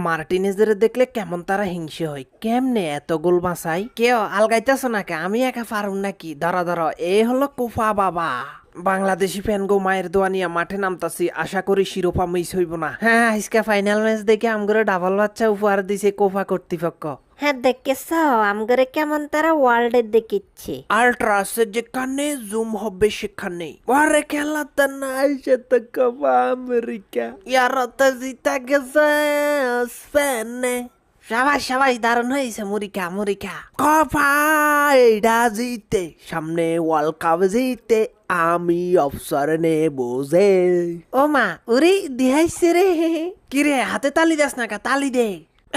মার্টিনেজের দেখলে কেমন তারা হিংসে হয়, কেমনে এত গোল বাঁচাই। কেউ আলগাইতেছ নাকি? আমি একা পারুম নাকি? ধরো ধরো, এ হলো কোফা বাবা। বাংলাদেশি ফ্যান গো, মায়ের দোয়া নিয়ে মাঠে নামতাছি, আশা করি শিরোপা মিস হইব না। হ্যাঁ, আজকে ফাইনাল ম্যাচ দেখে আমগরে ডাবল বাচ্চা উপহার দিছে কোফা কর্তৃপক্ষ। হ্যাঁ দেখেছ, আমগরে কেমন তারা ওয়ার্ল্ডে দেখিচ্ছে। আল্ট্রাসে যেখানে জুম হবে সেখানে ওরে খেলাতে নাই সে তো কোপা আমেরিকা ইয়ারা তো জিতা গেছে স্পেনে। সবাই সবাই দারুণ হয়েছে, মুরিকা মুরিকা কোপা এটা জিতে, সামনে ওয়ার্ল্ড কাপ জিতে আমি অবসর নেব যে। ও মা উরি দিহাইছে রে। কিরে হাতে তালি দাস না কা? তালি দে।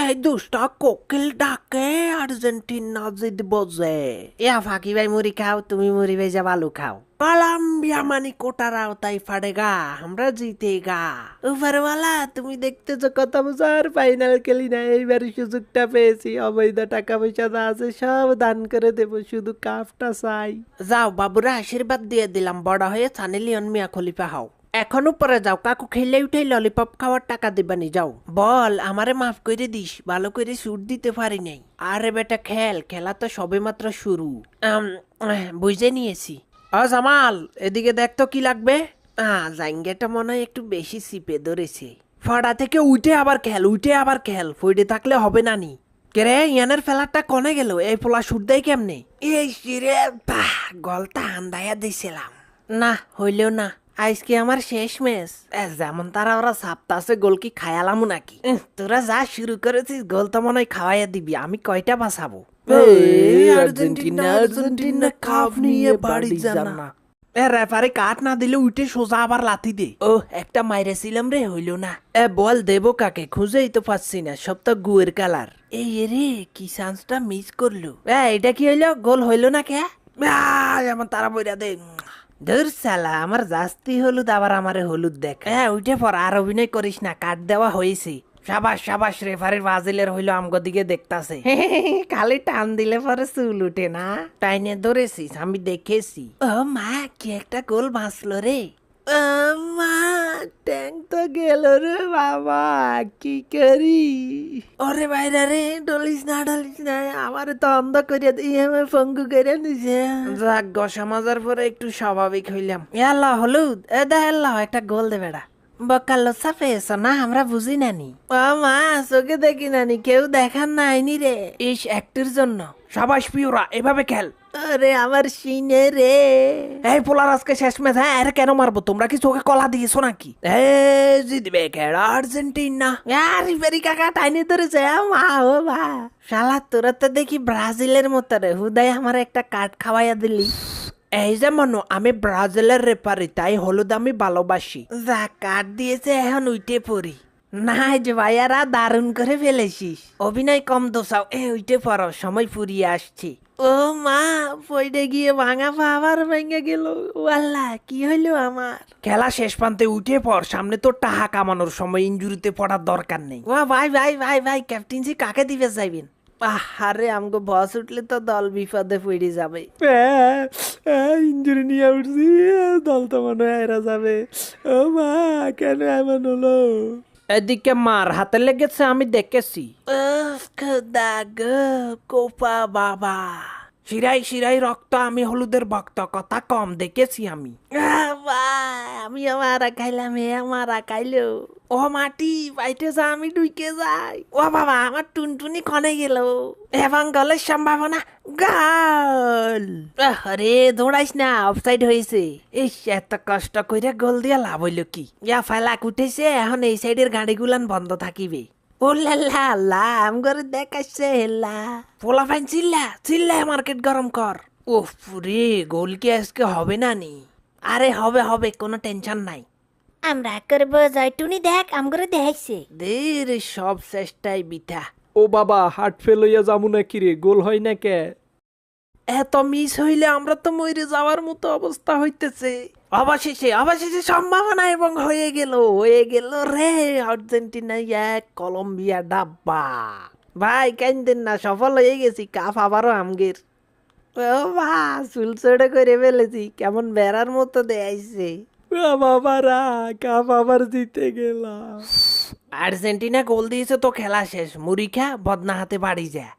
এই দুষ্টা কোকিল ডাকে আর্জেন্টিনা জিতব যে। ইয়া ফাঁকি ভাই মুড়ি খাও, তুমি মুড়ি ভেজা বালু খাও। কলম্বিয়া মানি কোটার আওতায় ফাড়েগা, আমরা জিতেগা। উপরওয়ালা তুমি দেখতেছো কত বছর ফাইনাল খেলি না, এইবার সুযোগটা পেয়েছি। অবৈধ টাকা পয়সা যা আছে সব দান করে দেব, শুধু কাপটা চাই। যাও বাবুরা, আশীর্বাদ দিয়ে দিলাম, বড় হয়ে সানি লিওন মিয়া খলিফা হও। এখনো পরে যাও, কাকু খেলে উঠে ললিপপ খাওয়ার টাকা দিবানি। যাও বল আমারে মাফ করে দিস, ভালো করে সুর দিতে পারি নাই। আরে বেটা খেল, খেলা তো সবে মাত্র শুরু। বুঝে নিয়েছি। জামাল এদিকে দেখ তো কি লাগবে। জাঙ্গেটা মনে হয় একটু বেশি সিপে ধরেছে। ফাড়া থেকে উঠে আবার খেল, উঠে আবার খেল, ফইডে থাকলে হবে না নি। কেরে ইয়ানের ফেলারটা কনে গেল? এই পোলা সুর দেয় কেমনে? এই রে বাহ, গলটা আন্দায়া দিছিলাম না, হইলেও না। আজকে আমার শেষ ম্যাচ, যেমন তারা ওরা সাপ্তাহে গোল কি খায়ালামু নাকি? তোরা যা শুরু করেছিস গোল তো মনে হয় খাওয়াইয়া দিবি, আমি কয়টা বাঁচাবো? আর্জেন্টিনা আর্জেন্টিনা কাপ নিয়ে বাড়ি জানা। রেফারি কাট না দিলে উঠে সোজা আবার লাথি দে। ও একটা মাইরেছিলাম রে, হইল না। বল দেবো কাকে? খুঁজেই তো পাচ্ছি না, সব তো গুয়ের কালার। এই রে কি চান্সটা মিস করলো। এটা কি হইলো? গোল হইলো না কে? আমার তারা বইরা দে। ধর সালা, আমার জাস্তি হলুদ, আবার আমারে হলুদ দেখ। উঠে পর, আর অভিনয় করিস না, কাট দেওয়া হয়েছে। সাবাস সাবাস, রেফারির বাজিলের হইলো আমগো দিকে দেখতাছে। খালি টান দিলে পরে চুল উঠে না। টাইনে ধরেছিস, আমি দেখেছি। ও মা, কি একটা গোল বাঁচলো রে। মা, ট্যাং তো গেল রে বাবা, কি করি? ওরে বাইরে রে, ডলিস না ডলিস না, আমার তো অন্ধ করিয়া দিয়ে আমি পঙ্গু করে নিছে। যাক, গসা মাজার পরে একটু স্বাভাবিক হইলাম। ইয়াল্লা হলুদ, দা আল্লাহ একটা গোল দে বেড়া। বকালো সাফেছ না, আমরা বুঝি নানি। ও মা, চোখে দেখি নানি, কেউ দেখান না আইনি রে। ইস, একটির জন্য সাবাস পিওরা, এভাবে খেল। আরে আমার সিনে রে। এই পোলার আজকে শেষ ম্যাচ। হ্যাঁ, আরে কেন মারবো? তোমরা কি চোখে কলা দিয়েছো নাকি? জিতবে খেলা আর্জেন্টিনা। রিফারি কাকা টাইনে ধরেছে। মা ও মা, শালা তোরা তো দেখি ব্রাজিলের মতো রে, হুদাই আমার একটা কার্ড খাওয়াইয়া দিলি। এই যে মনো, আমি ব্রাজিলের রেফারি, তাই হলুদ আমি ভালোবাসি। যা কার্ড দিয়েছে, এখন উইটে পড়ি। না যে ভাইয়ারা, দারুণ করে ফেলেছিস, অভিনয় কম দোষাও। উইটে পড়ো, সময় ফুরিয়ে আসছে। ও মা, পয়ডে গিয়ে ভাঙা পা আবার ভেঙে গেল। ওয়াল্লা, কি হইলো আমার? খেলা শেষ প্রান্তে উঠে পড়, সামনে তোর টাকা কামানোর সময়, ইনজুরিতে পড়ার দরকার নেই। ও ভাই ভাই ভাই ভাই, ক্যাপ্টেন্সি কাকে দিবে যাইবেন? আরে আমগো বস উঠলে তো দল বিপদে পড়ে যাবে। ইঞ্জুরি নিয়ে উঠছি, দল তো মনে হয় এরা যাবে। ও মা, কেন এমন হলো? এদিকে মার হাতে লেগেছে, আমি দেখেছি। খোদা গো, কোপা বাবা, শিরাই শিরাই রক্ত, আমি হলুদের ভক্ত, কথা কম, দেখেছি আমি। আমি আমার খাইলাম, আমার খাইলো। ও মাটি বাইটে যা, আমি ঢুকে যাই। ও বাবা, আমার টুনটুনি কনে গেল। এবং গলের সম্ভাবনা, গোল। আরে দৌড়াইস না, অফসাইড হয়েছে। ইস, এত কষ্ট কইরা গোল দিয়া লাভ হইল কি? ইয়া ফালাক উঠেছে, এখন এই সাইডের গাড়িগুলান বন্ধ থাকিবে। ও লাল্লা আল্লাহ, আম করে দেখাচ্ছে হেল্লা। পোলা ফাইন চিল্লা চিল্লা, মার্কেট গরম কর। ওহ রে, গোল কি আজকে হবে না নি? আরে হবে হবে, কোনো টেনশন নাই। আমরা করবো জয়টুনি, দেখ আমগরে দেখাইছে। দের সব চেষ্টাই বিথা। ও বাবা, হার্ট ফেল হইয়া যামু নাকি রে? গোল হয় না কে? এত মিস হইলে আমরা তো মরে যাওয়ার মতো অবস্থা হইতেছে। অবশেষে অবশেষে সম্ভাবনা, এবং হয়ে গেল রে। আর্জেন্টিনা 1, কলম্বিয়া ডাব্বা। ভাই কাইন্দেন না, সফল হয়ে গেছি, কাপ আবারও আমগের। ও বা, চুল চড়ে করে ফেলেছি, কেমন বেড়ার মতো দেয়াইছে। বাবারা, কাপ আবার জিতে গেলাম। আর্জেন্টিনা গোল দিয়েছে তো খেলা শেষ, মুড়ি খা বদনা হাতে বাড়ি যা।